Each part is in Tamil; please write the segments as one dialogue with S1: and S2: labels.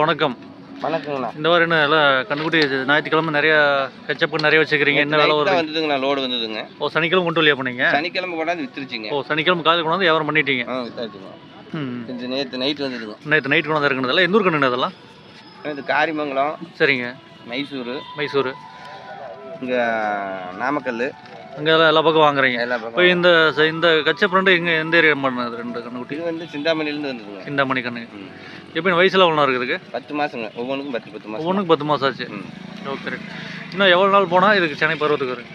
S1: வணக்கம்.
S2: வணக்கங்கண்ணா.
S1: இந்த வாரம் என்ன எல்லாம் கண்ணுக்குட்டி ஞாயிற்றுக்கிழமை நிறைய கச்சப்பு நிறைய வச்சுக்கிறீங்க. என்ன வேலை வருது?
S2: வந்துதுங்கண்ணா, லோடு வந்ததுங்க.
S1: ஓ, சனிக்கிழமை கொண்டு வரலையா பண்ணீங்க?
S2: சனிக்கிழமை கொண்டாந்து வித்துருச்சிங்க.
S1: ஓ, சனிக்கிழமை காலையில் கொண்டாந்து வியாபாரம் பண்ணிட்டீங்க.
S2: வித்தாச்சுங்க.
S1: ம்,
S2: நேற்று நைட் வந்துதுங்க.
S1: நேற்று நைட் கொண்டாந்து இருக்குனதெல்லாம் எந்த ஊர் கண்ணுங்க அதெல்லாம்?
S2: இது காரிமங்கலம்.
S1: சரிங்க.
S2: மைசூர் இங்கே நாமக்கல்,
S1: அங்கே எல்லா பக்கம் வாங்குறீங்க.
S2: எல்லா
S1: இப்போ
S2: பக்கம்.
S1: இந்த கச்சப்பு ரெண்டு இங்கே எந்த ஏரியா பண்ணது? ரெண்டு கண்ணுக்குட்டி
S2: இது வந்து சிந்தாமணிலேருந்து வந்ததுங்க.
S1: சிந்தாமணி கண்ணுங்க. எப்படி வயசுல ஒன்றா இருக்குதுக்கு? 10
S2: மாதங்க. ஒவ்வொன்றுக்கும் 10 மாதம்.
S1: ஒவ்வொன்றுக்கு 10 மாதம் ஆச்சு. ஓகே. இன்னும் எவ்வளோ நாள் போனால் இதுக்கு சென்னை பருவத்துக்கு வரும்?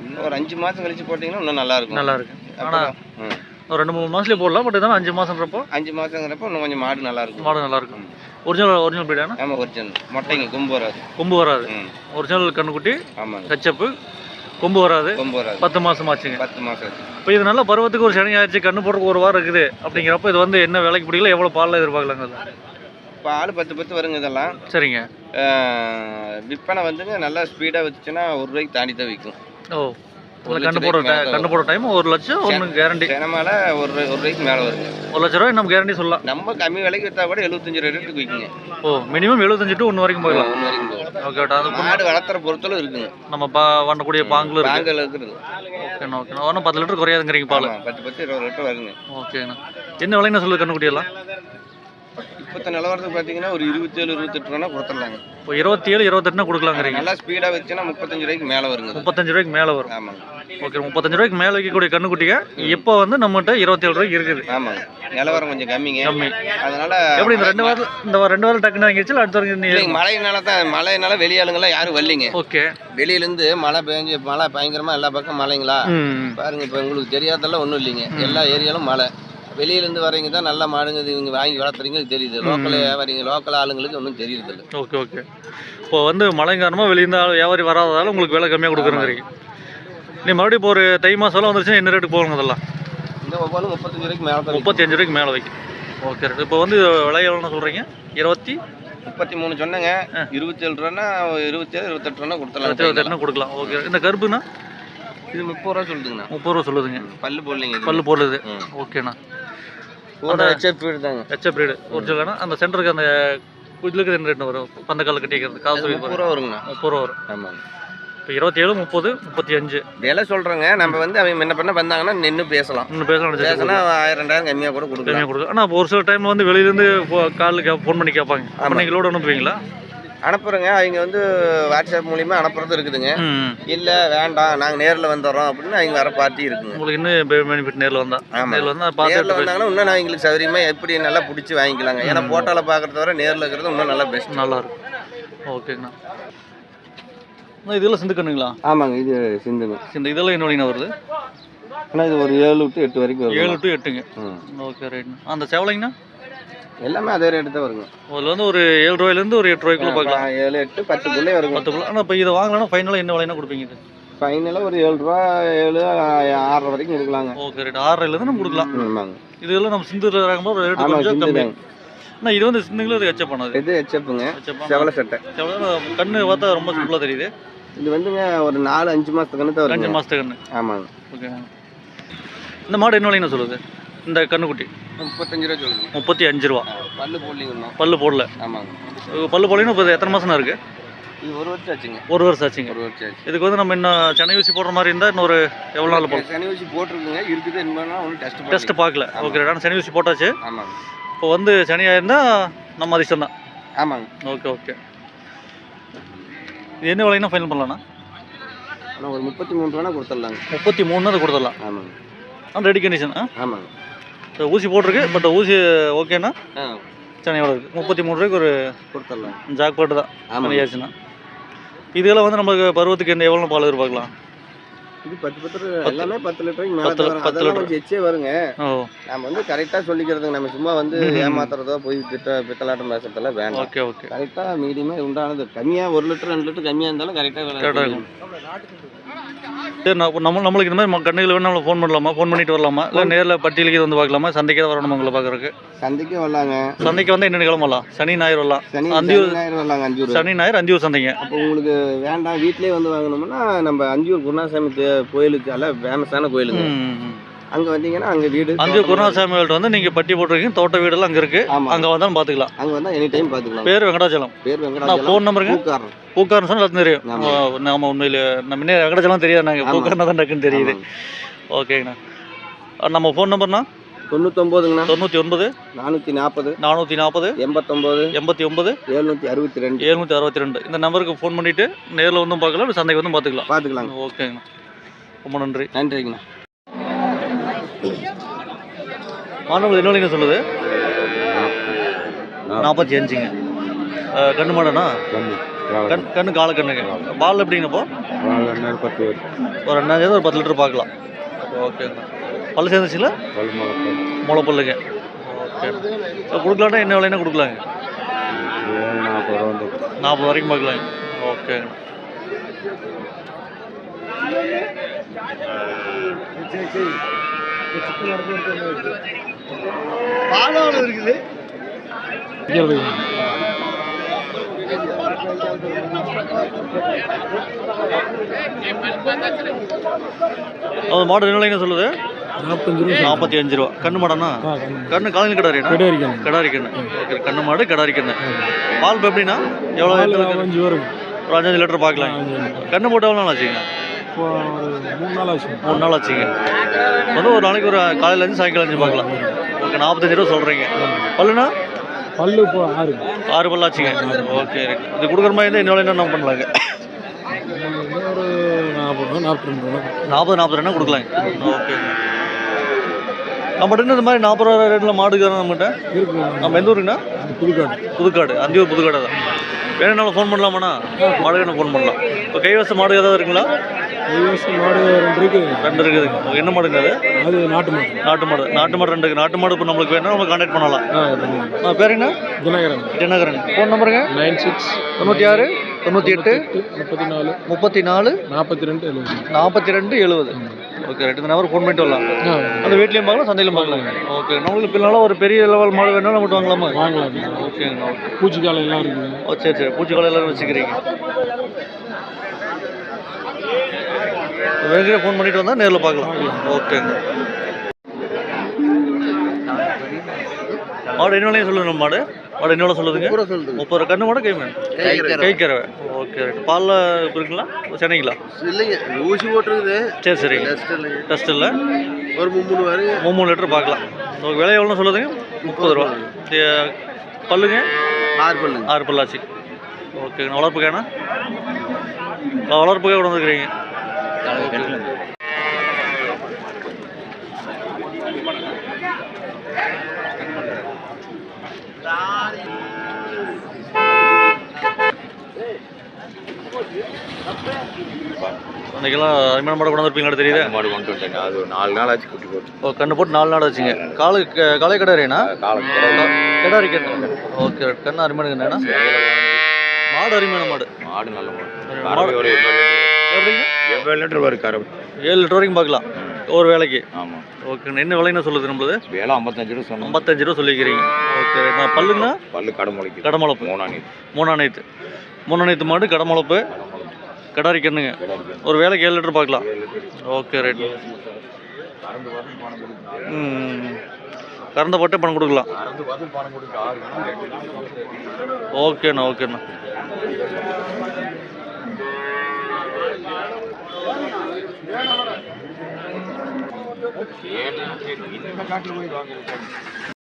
S2: இன்னும் ஒரு 5 மாதம் கழிச்சு போட்டிங்கன்னா இன்னும் நல்லாயிருக்கும்.
S1: நல்லா இருக்கு. ஆனால் ஒரு 2-3 மாதத்துலேயே போடலாம். பட் இதான் 5 மாதம்ன்றப்போ
S2: 5 மாதங்கிறப்போ இன்னும் கொஞ்சம் மாடு நல்லாயிருக்கும்.
S1: மாடு நல்லாயிருக்கும். ஒரிஜினல் பிரீடானா?
S2: ஆமாம், ஒரிஜினல். மொட்டைங்க, கொம்பு வராது.
S1: கொம்பு வராது. ஒரிஜினல் கண்ணுக்குட்டி.
S2: ஆமாங்க.
S1: கச்சப்பு, கொம்பு வராது. 10 மாதம் ஆச்சுங்க.
S2: 10 மாதம் ஆச்சு.
S1: இப்போ இது நல்ல பருவத்துக்கு ஒரு சனி ஆயிடுச்சு, கண்ணு போடுறதுக்கு ஒரு வாரம் இருக்குது அப்படிங்கிறப்ப இது வந்து என்ன விலைக்கு பிடிக்கல, எவ்வளோ பாலில் எதிர்பார்க்கலாங்க?
S2: பால் 10 வருங்க இதெல்லாம்.
S1: சரிங்க.
S2: விற்பனை வந்துங்க நல்லா ஸ்பீடாக வச்சுச்சுன்னா ₹1 தாண்டி தான் விற்கும்.
S1: ஓ, கண்ணு போடுற டைம் 1 லட்சம் ஒன்று கேரண்டி.
S2: தினமால ₹1 மேலே வருங்க.
S1: ₹1,00,000 நம்ம கேரண்டி சொல்லலாம்.
S2: நம்ம கம்மி விலைக்கு விற்றா கூட 75 ரேட்டுக்கு விற்குங்க.
S1: ஓ, மினிமம் 75 to 1 வரைக்கும் போயிடலாம்.
S2: 1 வரைக்கும் போகலாம்.
S1: ஓகே. அது
S2: மாடு வளர்த்துற பொறுத்தளவு இருக்குங்க.
S1: நம்ம பண்ணக்கூடிய பாங்கில் இருக்கு.
S2: பாங்கில் இருக்குது.
S1: ஓகேண்ணா. ஒன்றும் 10 லிட்டர் குறையாதுங்கிறீங்க பால்?
S2: 10-20 லிட்டர் வருங்க.
S1: ஓகேண்ணா. என்ன விலைன்னு சொல்லுது கண்ணுக்குட்டியெல்லாம்?
S2: இப்போ நிலவரத்துக்கு பார்த்தீங்கன்னா ஒரு 27-28 ரூபா கொடுத்துடலாங்க.
S1: இப்போ 27-28 கொடுக்கலாங்கிறீங்க.
S2: நல்லா ஸ்பீடாக வச்சுன்னா ₹35 மேலே வருங்க.
S1: ₹35 மேலே வரும்.
S2: ஆமாங்க.
S1: ஓகே. ₹35 மேலே வைக்கக்கூடிய கண்ணுக்குட்டிங்க இப்போ வந்து நம்மகிட்ட ₹27 இருக்குது.
S2: ஆமாங்க. நிலவரம் கொஞ்சம் கம்மிங்க. அதனால
S1: எப்படி இந்த 2 வாரம் டக்குன்னு வாங்கிடுச்சு? அடுத்த வாரம்
S2: மழைனால வெளியாளுங்கெல்லாம் யாரும் வரலைங்க.
S1: ஓகே.
S2: வெளியிலேருந்து மழை பயங்கரமாக எல்லா பக்கம் மழைங்களா பாருங்க. இப்போ உங்களுக்கு தெரியாதெல்லாம் ஒன்றும் இல்லைங்க. எல்லா ஏரியாலும் மழை. வெளியிலேருந்து வரீங்க தான் நல்ல மாடுங்க இவங்க வாங்கி வளர்த்துறீங்க தெரியுது. லோக்கல் வியாபாரிங்க, லோக்கல் ஆளுங்களுக்கு ஒன்றும் தெரியுது.
S1: ஓகே. ஓகே. இப்போ வந்து மழை காரணமாக வெளியிருந்து வியாபாரி வராததால உங்களுக்கு விலை கம்மியாக கொடுக்குறேங்கிறீங்க. நீ மறுபடியும் இப்போ ஒரு தை மாதம்லாம் வந்துருச்சுன்னா என்ன ரேட்டுக்கு போகணும்? அதெல்லாம்
S2: இந்த ஒவ்வொன்றும் ₹35 மேலே தான்.
S1: ₹35 மேலே வைக்கும். ஓகே. இப்போ வந்து விலை எவ்வளோன்னு சொல்கிறீங்க?
S2: 33 சொன்னேங்க. 27 ரூபான்னா 27-28 ரூபா கொடுத்தலாம்.
S1: 28 கொடுக்கலாம். ஓகே. இந்த கருப்புண்ணா
S2: இது ₹30 சொல்லுதுங்கண்ணா.
S1: ₹30 சொல்லுதுங்க.
S2: பல்லு போடலைங்க.
S1: பல்லு போடுது. ஓகேண்ணா.
S2: ஹெச்எஃப் பிரீடு தாங்க.
S1: ஹெச்எஃப் பிரீடு ஒரிஜினல்னா அந்த சென்டருக்கு அந்த இதுக்கு என்ன ரேட் வரும்? பந்தக்கால் கட்டிக்கிறது காசு
S2: ₹30 வருங்கண்ணா.
S1: ₹30 வரும்.
S2: ஆமாங்க.
S1: இப்போ 27, 30, 35
S2: விலை சொல்கிறேங்க. நம்ம வந்து அவங்க என்ன பண்ண வந்தாங்கன்னா நின்று பேசலாம்.
S1: இன்னும் பேசினா
S2: 1000-2000 கம்மியாக கூட கொடுக்கலாம்.
S1: ஆனால் ஒரு சில டைமில் வந்து வெளியிலேருந்து காலில் ஃபோன் பண்ணி கேட்பாங்க. அப்போ நீங்கள் லோடு அனுப்புவீங்களா?
S2: அனுப்புகிறேங்க. அவங்க வந்து வாட்ஸ்அப் மூலிமா அனுப்புறது இருக்குதுங்க. இல்லை வேண்டாம் நாங்கள் நேரில் வந்துடுறோம் அப்படின்னு அவங்க வர பார்ட்டி இருக்குங்க.
S1: உங்களுக்கு இன்னும் பெனிஃபிட் நேரில் வந்தால்? நேரில்
S2: வந்தாங்கன்னா இன்னும் அவங்களுக்கு சௌகரியமாக எப்படி நல்லா பிடிச்சி வாங்கிக்கலாங்க. ஏன்னா போட்டோவில் பார்க்குறத வர நேரில் இருக்கிறது இன்னும் நல்லா பெஸ்ட்,
S1: நல்லாயிருக்கும். ஓகேங்கண்ணா. இதெல்லாம் சிந்து கண்ணுங்களா?
S2: ஆமாங்க. இது சிந்துங்க.
S1: இதெல்லாம் என்ன வழிங்கண்ணா வருது?
S2: ஆனால் இது ஒரு 7 to 8 வரைக்கும் வரும்.
S1: 7 to 8ங்க. ஓகே. ரைட்ண்ணா. அந்த சேவலைங்கண்ணா?
S2: எல்லாமே அதே ரேட்டு தான் வருங்க.
S1: அதில் வந்து ஒரு ₹7 ஒரு ₹8 பார்க்கலாம்.
S2: 7, 8, 10 வருங்க.
S1: 10. ஆனால் இப்போ இதை வாங்கலாம் ஃபைனலாக என்ன விலைனா கொடுப்பீங்க? இது
S2: ஃபைனலாக ஒரு ₹7, 7, 6 வரைக்கும் கொடுக்கலாங்க.
S1: ஓகே. ரைட். 6 நம்ம கொடுக்கலாம்.
S2: ஆமாங்க.
S1: இதெல்லாம் நம்ம சிந்துல இறங்கும்போது ஒரு ரேட்டு கொஞ்சம் கம்மி. ஆனால் இது வந்து சிந்துங்களும் இது ஹெச்எப் பண்ணது.
S2: இது ஹெச்எப்புங்க. செவலை சட்டை.
S1: கண்ணு பார்த்தா ரொம்ப சிம்பிளாக தெரியுது.
S2: இது வந்துங்க ஒரு 4-5 மாதத்துக்கு கண்ணு தான்.
S1: 5 மாதத்துக்கு கண்ணு.
S2: ஆமாங்க.
S1: ஓகே. இந்த மாடு என்ன விலைன்னு சொல்லுது? இந்த கண்ணுக்குட்டி
S2: ₹35 சொல்லுங்க.
S1: ₹35.
S2: பல்லு போடலீங்க.
S1: பல்லு போடல.
S2: ஆமாங்க.
S1: பல்லு போடலன்னு இப்போ எத்தனை மாதம் இருக்கு?
S2: இது 1 வருஷம் ஆச்சுங்க.
S1: 1 வருஷம் ஆச்சுங்க.
S2: 1 வருஷம் ஆச்சு.
S1: இதுக்கு வந்து நம்ம இன்னும் சென்னை ஊசி போடுற மாதிரி இருந்தால் இன்னொரு எவ்வளோ நாள் போடலாம்?
S2: சென்னை ஊசி போட்டிருக்குங்க. இருக்குது என்னன்னா ஒன்றும்
S1: டெஸ்ட் பார்க்கல. ஓகே. ஆனால் சென்னை ஊசி போட்டாச்சு.
S2: ஆமாங்க.
S1: இப்போ வந்து சனியாக இருந்தால் நம்ம அதிர்ஷ்டம் தான்.
S2: ஆமாங்க.
S1: ஓகே. ஓகே. இது என்ன விலைன்னா ஃபைனல் பண்ணலாம்ண்ணா?
S2: ஆனால் ஒரு ₹33 கொடுத்துடலாங்க.
S1: 33 அது கொடுத்துடலாம்.
S2: ஆமாங்க.
S1: ஆனால் ரெடி கண்டிஷன்.
S2: ஆமாங்க.
S1: ஊசி போட்டிருக்கு. பட் ஊசி ஓகேண்ணா. சனி எவ்வளோ இருக்குது? ₹33 ஒரு
S2: கொடுத்துடலாம்.
S1: ஜாக்பாட்டு தான் ஆச்சுண்ணா. இதெல்லாம் வந்து நமக்கு பருவத்துக்கு என்ன எவ்வளோ பால் எதிர்பார்க்கலாம்?
S2: இது 10 எல்லாமே 10 லிட்டருக்கு மேலே 10 லிட்டர் எச்சே வருங்க. நம்ம வந்து கரெக்டாக சொல்லிக்கிறதுங்க. நம்ம சும்மா வந்து ஏமாத்துறதோ போய் பித்தலாட்டம் பேசுறதெல்லாம் வேண்டாம்.
S1: ஓகே. ஓகே.
S2: கரெக்டாக மீடியமாக உண்டானது. கம்மியாக 1 லிட்டர் 2 லிட்டர் கம்மியாக இருந்தாலும் கரெக்டாக
S1: சரி, நம்மளுக்கு இந்த மாதிரி கண்ணுகள் வேணும், நம்மளை ஃபோன் பண்ணலாமா? ஃபோன் பண்ணிட்டு வரலாமா? இல்லை நேரில் பட்டியலுக்கு வந்து பார்க்கலாமா? சந்தைக்கு தான் வரணும் உங்களை பார்க்குறதுக்கு?
S2: சந்தைக்கு வரலாங்க.
S1: சந்தைக்கு வந்து என்னென்ன கிழமை வரலாம்? சனி ஞாயிறு வரலாம்.
S2: அந்தியூர் வரலாங்க. அஞ்சூர்
S1: சனி ஞாயிறு அந்தியூர் சந்தைங்க.
S2: அப்போ உங்களுக்கு வேண்டாம் வீட்டிலே வந்து வாங்கணும்னா நம்ம அந்தியூர் குருநாசாமி கோயிலுக்கு அல்ல ஃபேமஸான கோயிலுங்க. அங்கே வந்தீங்கன்னா அங்கே வீடு
S1: அந்தியூர் குருநாசாமி கோயில்கிட்ட வந்து நீங்கள் பட்டி போட்டிருக்கீங்க, தோட்ட வீடெல்லாம் அங்கே இருக்குது. அங்கே வந்தாலும் பார்த்துக்கலாம்.
S2: அங்கே வந்தால் எனி டைம் பார்த்துக்கலாம்.
S1: பேர் வெங்கடாச்சலம். ஃபோன் நம்பருங்க? பூக்காரன் சொன்னால் எல்லாத்தையும் தெரியும். நம்ம உண்மையில் நம்ம இன்னும் வெங்கடாச்சலம் தெரியாது, நாங்கள் பூக்காரனா தான் டக்குன்னு தெரியுது. ஓகேங்கண்ணா. நம்ம ஃபோன் நம்பர்னா
S2: 99ங்கண்ணா
S1: 99
S2: 440
S1: 440
S2: 89
S1: 89
S2: 762
S1: 762. இந்த நம்பருக்கு ஃபோன் பண்ணிவிட்டு நேரில் வந்தும் பார்க்கலாம், சந்தைக்கு வந்து பார்த்துக்கலாம். ஓகேங்கண்ணா, ரொம்ப நன்றி.
S2: நன்றிங்கண்ணா.
S1: மாணவர்கள் என்ன விலைங்க சொல்லுது? 45ங்க. கண்ணு மாடனா? கண்ணு காலை கண்ணுங்க. பால் எப்படிங்கப்போ? ஒரு 2 ஒரு 10 லிட்டர் பார்க்கலாம். ஓகேங்க. பல்லு சேர்ந்துச்சுங்களா? முளை பல்லுங்க. ஓகே. கொடுக்கலான்னா என்ன விலைன்னா கொடுக்கலாங்க? 40 வரைக்கும் பார்க்கலாங்க. ஓகேங்க. இருக்குது. அது மாடு என்ன விலைங்க சொல்லுது? 45 ரூபா. கண்ணு மாடனா? கண்ணு காலையில் கிடாரி கண்ணு. ஓகே, கண்ணு மாடு கிடாரி கண்ணு. பால் எப்படின்னா எவ்வளோ? ஒரு 5 லிட்டர் பார்க்கலாம். கண்ணு போட்டு எவ்வளோ நாள் ஆச்சுங்க? 3 நாள் ஆச்சுங்க. வந்து ஒரு நாளைக்கு ஒரு காலையில் 5 சாயங்காலம் 5 பார்க்கலாம். ஓகே, 45 ரூபா சொல்கிறீங்க. பல்லுனா?
S3: பல்லு இப்போ
S1: 6 பல்லு ஆச்சுங்க. ஓகே, இது கொடுக்குற மாதிரி இருந்தால் இன்னொரு என்ன பண்ணலாங்க?
S3: ஒரு
S1: 40-42 கொடுக்கலாங்க. ஓகேங்க. நம்மகிட்ட இந்த மாதிரி 40 ரூபா ரேட்டில் மாடுக்கு நம்மகிட்ட
S3: இருக்கு.
S1: நம்ம எந்த ஊருங்கண்ணா? புதுக்காடு. அந்தியூர் புதுக்காடு தான். வேணும்னாலும் ஃபோன் பண்ணலாமாண்ணா? மாடுக்கு ஃபோன் பண்ணலாம். இப்போ கைவச மாடு ஏதாவது இருக்குங்களா?
S3: மாடு 2
S1: இருக்குதுங்க. என்ன மாடுங்க அது?
S3: அது நாட்டு மாடு.
S1: நாட்டு மாடு 2 இருக்குது. நாட்டு மாடு இப்போ நம்மளுக்கு வேணும், நம்ம கான்டாக்ட் பண்ணலாம். பேருங்க? தினகரன். ஃபோன் நம்பருங்க?
S3: 96
S1: 96 98
S3: 34
S1: 34
S3: 42
S1: 70. Okay, right. இந்த நம்பர் ஃபோன் பண்ணிட்டு வரலாம். அந்த வீட்லேயும் பார்க்கலாம், சந்தையிலும் பார்க்கலாங்க. ஓகே, நம்மளுக்கு பின்னால ஒரு பெரிய லெவல் மாடு வேணாலும் நம்மகிட்ட வாங்கலாமா? ஓகேங்க.
S3: பூச்சிக்காலை எல்லாம் இருக்குது.
S1: சரி, பூச்சிக்காலை எல்லாரும் வச்சுக்கிறீங்க. வேணுங்கிற ஃபோன் பண்ணிட்டு வந்தால் நேரில் பார்க்கலாம். ஓகேங்க. மாடு என்ன விலையும் சொல்லுங்க. மாடு என்ன விலை சொல்லுதுங்க? 30. கண்ணு மாடு கைக்கறவை. Okay, right. பாலில் இருக்குங்களா? சென்னைங்களா?
S2: இல்லைங்க, ஊசி போட்டுருக்குது.
S1: சரி. டெஸ்ட் இல்லை.
S2: ஒரு 3
S1: லிட்டர் பார்க்கலாம். உங்களுக்கு விலை எவ்வளோன்னு சொல்லுதுங்க? 30 ரூபா. பல்லுங்க? 6 பல்லாச்சு. ஓகேங்க. வளர்ப்புக்காண்ணா? வளர்ப்புக்காக கொண்டு வந்துருக்கிறீங்க. அன்றைக்கெல்லாம் அருமையான மாடு கொண்டு வந்துருப்பீங்களா? தெரியுது.
S2: மாடு கொண்டு வந்துட்டேங்க. அது ஒரு 4 நாள் ஆச்சு குட்டி போட்டு.
S1: ஓ, கண்ணு போட்டு 4 நாள் ஆச்சுங்க. காலை கிடாரிண்ணா? கிடாரி கண்ணு. ஓகே, கண்ணு அருமையானுங்கண்ணா. மாடு அருமையான மாடு.
S2: நல்ல மாடு.
S1: எப்படிங்க?
S2: 7 லிட்டர் வரும் கறவை.
S1: 7 லிட்டர் வரைக்கும் பார்க்கலாம் ஒரு வேலைக்கு.
S2: ஆமாம்.
S1: ஓகேண்ணா. என்ன விலைன்னு சொல்லுது நம்மளது?
S2: வேலை 55 ரூபா சொன்னோம்.
S1: 55 ரூபா சொல்லிக்கிறீங்க. ஓகே, நான் பல்லுங்கண்ணா?
S2: பல்லு கடமுளைக்கு.
S1: கடமுளப்பு. 3 அனைத்து மாடு கடமுளப்பு கிடாரி கண்ணுங்க. ஒரு வேலைக்கு 7 லிட்டர் பார்க்கலாம். Okay, right. கறந்த போட்டே பணம் கொடுக்கலாம். ஓகேண்ணா.